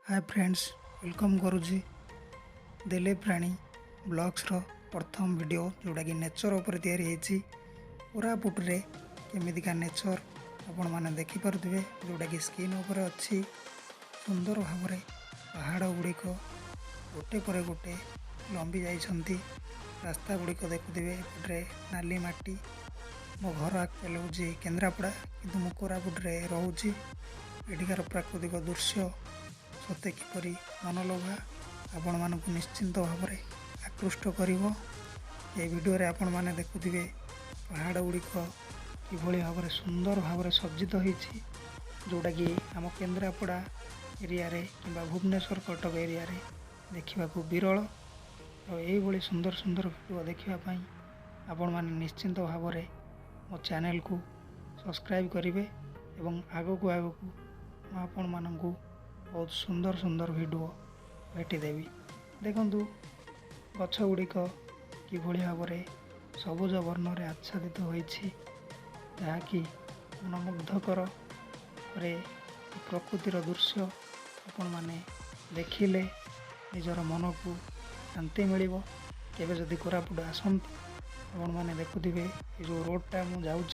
Hi friends, welcome करुँची Dilip राणी blogs रो प्रथम video जोटा कि नेचर उपर तैयारी होती कोरापुटे केमिका नेचर आपण मैंने देखिपे जोटा कि स्क्रीन उपर अच्छी सुंदर भाव पहाड़ गुड़िक गोटे पर गोटे लंबी जाइछंती। रास्ता गुड़िक देखुवे एपटे नाली माटी। मो घर आक्चुअली हूँ केन्द्रापड़ा किंतु मु कोरापुटे रोचे। एଠିକାର प्राकृतिक दृश्य सते किपरि मनलोभा आपण मानक निश्चिंत भाव आकृष्ट करिवो। ए वीडियो रे आपण माने देखुथिबे पहाड़ गुड़िक किभଳି भाव सुंदर भाव सज्जित होईछि जोटा कि आम केन्द्रापड़ा एरिया रे किंबा भुवनेश्वर कटक एरिया रे देखा विरल। तो यही सुंदर सुंदर वीडियो देखा आपण माने निश्चिंत भाव मो चैनल को सब्सक्राइब करेंगे एवं आगक आगक आपण मानू बहुत सुंदर सुंदर वीडियो भेटिदेवी। देखंतु गछ गुड़िक किभଳି भाव सबुज वर्ण रे आच्छादित होईछि जहाँकि मनमुग्धकर प्रकृतिर दृश्य आपण माने देखिले निजर मन को शांति मिलिबो। केबे जदि कोरापुट आसंती आपण माने देखुथिबे ए जो रोडटा मु जाउछि